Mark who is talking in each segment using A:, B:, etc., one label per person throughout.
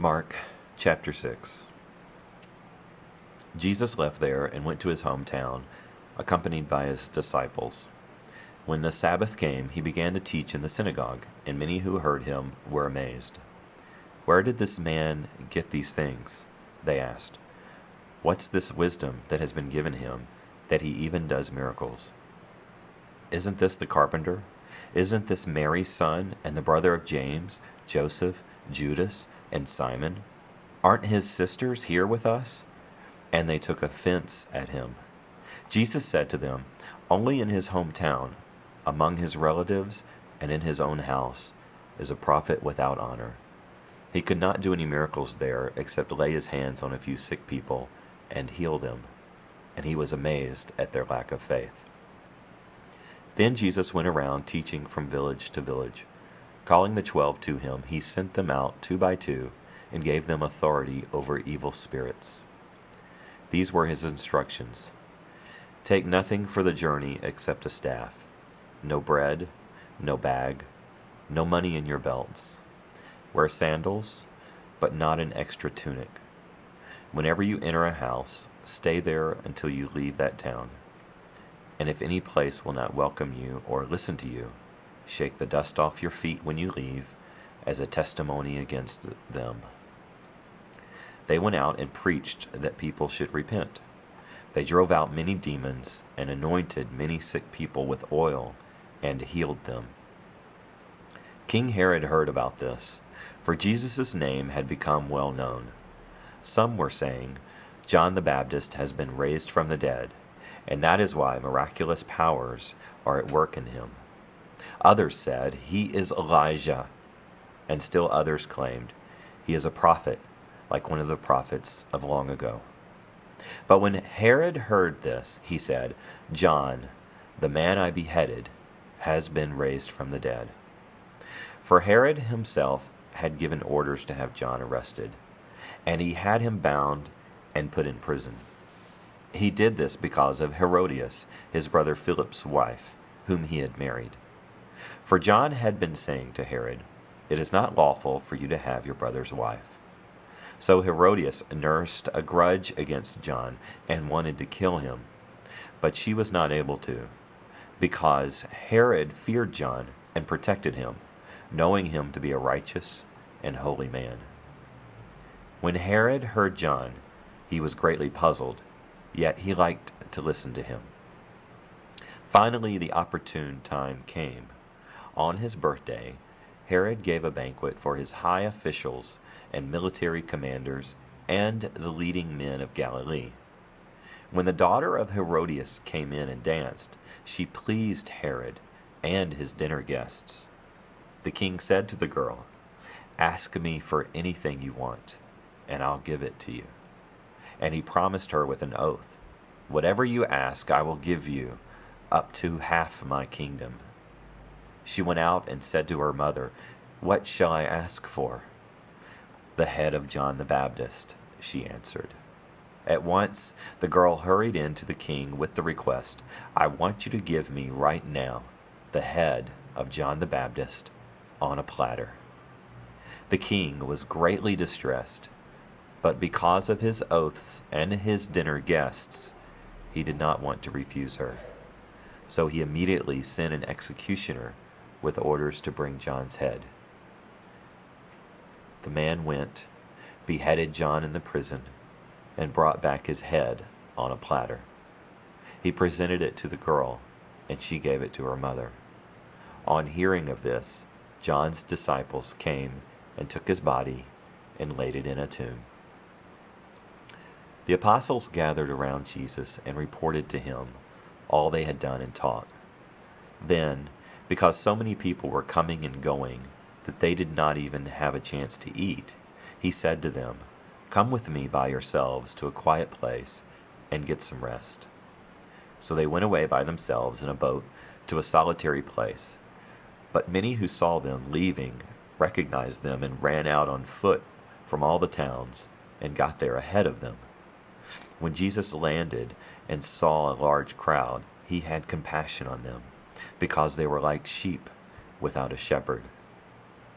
A: Mark chapter 6. Jesus left there and went to his hometown, accompanied by his disciples. When the Sabbath came, he began to teach in the synagogue, and many who heard him were amazed. "Where did this man get these things?" they asked. "What's this wisdom that has been given him, that he even does miracles? Isn't this the carpenter? Isn't this Mary's son, and the brother of James, Joseph, Judas, and Simon? Aren't his sisters here with us?" And they took offense at him. Jesus said to them, "Only in his hometown, among his relatives, and in his own house, is a prophet without honor." He could not do any miracles there except lay his hands on a few sick people and heal them, and he was amazed at their lack of faith. Then Jesus went around teaching from village to village. Calling the 12 to him, he sent them out 2 by 2 and gave them authority over evil spirits. These were his instructions: "Take nothing for the journey except a staff, no bread, no bag, no money in your belts. Wear sandals, but not an extra tunic. Whenever you enter a house, stay there until you leave that town. And if any place will not welcome you or listen to you, shake the dust off your feet when you leave, as a testimony against them." They went out and preached that people should repent. They drove out many demons and anointed many sick people with oil and healed them. King Herod heard about this, for Jesus' name had become well known. Some were saying, "John the Baptist has been raised from the dead, and that is why miraculous powers are at work in him." Others said, "He is Elijah," and still others claimed, "He is a prophet, like one of the prophets of long ago." But when Herod heard this, he said, "John, the man I beheaded, has been raised from the dead." For Herod himself had given orders to have John arrested, and he had him bound and put in prison. He did this because of Herodias, his brother Philip's wife, whom he had married. For John had been saying to Herod, "It is not lawful for you to have your brother's wife." So Herodias nursed a grudge against John and wanted to kill him, but she was not able to, because Herod feared John and protected him, knowing him to be a righteous and holy man. When Herod heard John, he was greatly puzzled, yet he liked to listen to him. Finally, the opportune time came. On his birthday, Herod gave a banquet for his high officials and military commanders and the leading men of Galilee. When the daughter of Herodias came in and danced, she pleased Herod and his dinner guests. The king said to the girl, "Ask me for anything you want, and I'll give it to you." And he promised her with an oath, "Whatever you ask, I will give you, up to half my kingdom." She went out and said to her mother, "What shall I ask for?" "The head of John the Baptist," she answered. At once the girl hurried in to the king with the request, "I want you to give me right now the head of John the Baptist on a platter." The king was greatly distressed, but because of his oaths and his dinner guests, he did not want to refuse her. So he immediately sent an executioner with orders to bring John's head. The man went, beheaded John in the prison, and brought back his head on a platter. He presented it to the girl, and she gave it to her mother. On hearing of this, John's disciples came and took his body and laid it in a tomb. The apostles gathered around Jesus and reported to him all they had done and taught. Then, because so many people were coming and going that they did not even have a chance to eat, he said to them, "Come with me by yourselves to a quiet place and get some rest." So they went away by themselves in a boat to a solitary place. But many who saw them leaving recognized them and ran out on foot from all the towns and got there ahead of them. When Jesus landed and saw a large crowd, he had compassion on them, because they were like sheep without a shepherd.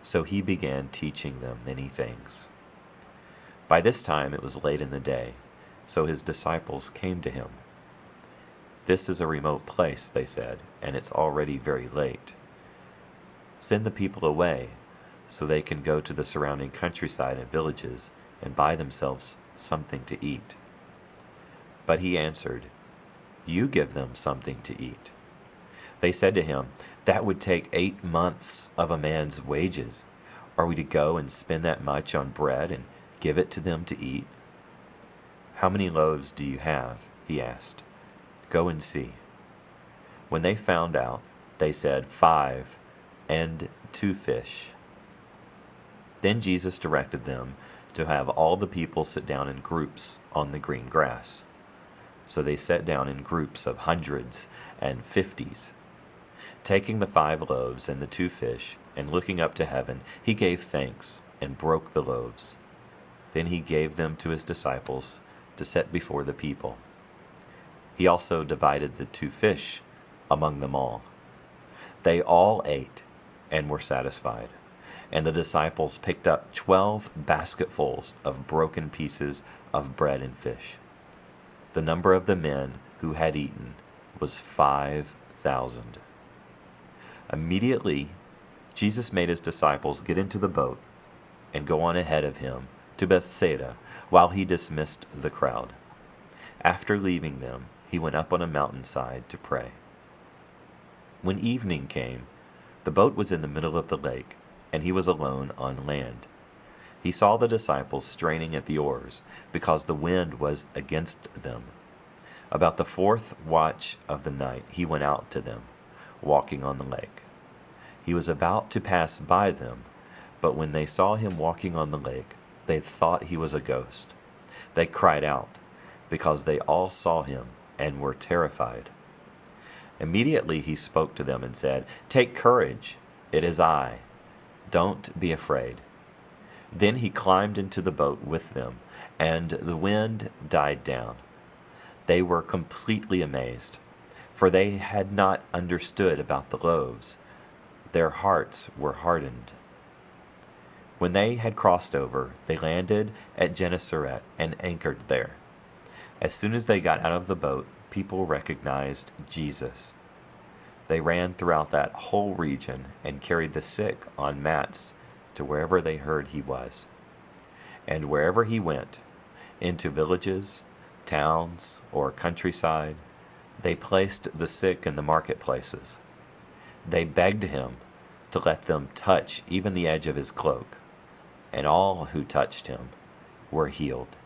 A: So he began teaching them many things. By this time it was late in the day, so his disciples came to him. "This is a remote place," they said, "and it's already very late. Send the people away so they can go to the surrounding countryside and villages and buy themselves something to eat." But he answered, "You give them something to eat." They said to him, "That would take 8 months of a man's wages. Are we to go and spend that much on bread and give it to them to eat?" "How many loaves do you have?" he asked. "Go and see." When they found out, they said, "5 and 2 fish." Then Jesus directed them to have all the people sit down in groups on the green grass. So they sat down in groups of hundreds and fifties. Taking the 5 loaves and the 2 fish, and looking up to heaven, he gave thanks and broke the loaves. Then he gave them to his disciples to set before the people. He also divided the 2 fish among them all. They all ate and were satisfied, and the disciples picked up 12 basketfuls of broken pieces of bread and fish. The number of the men who had eaten was 5,000. Immediately, Jesus made his disciples get into the boat and go on ahead of him to Bethsaida while he dismissed the crowd. After leaving them, he went up on a mountainside to pray. When evening came, the boat was in the middle of the lake, and he was alone on land. He saw the disciples straining at the oars, because the wind was against them. About the 4th watch of the night he went out to them, walking on the lake. He was about to pass by them, but when they saw him walking on the lake, they thought he was a ghost. They cried out, because they all saw him and were terrified. Immediately he spoke to them and said, "Take courage, it is I. Don't be afraid." Then he climbed into the boat with them, and the wind died down. They were completely amazed, for they had not understood about the loaves. Their hearts were hardened. When they had crossed over, they landed at Gennesaret and anchored there. As soon as they got out of the boat, people recognized Jesus. They ran throughout that whole region and carried the sick on mats to wherever they heard he was. And wherever he went, into villages, towns, or countryside, they placed the sick in the marketplaces. They begged him to let them touch even the edge of his cloak, and all who touched him were healed.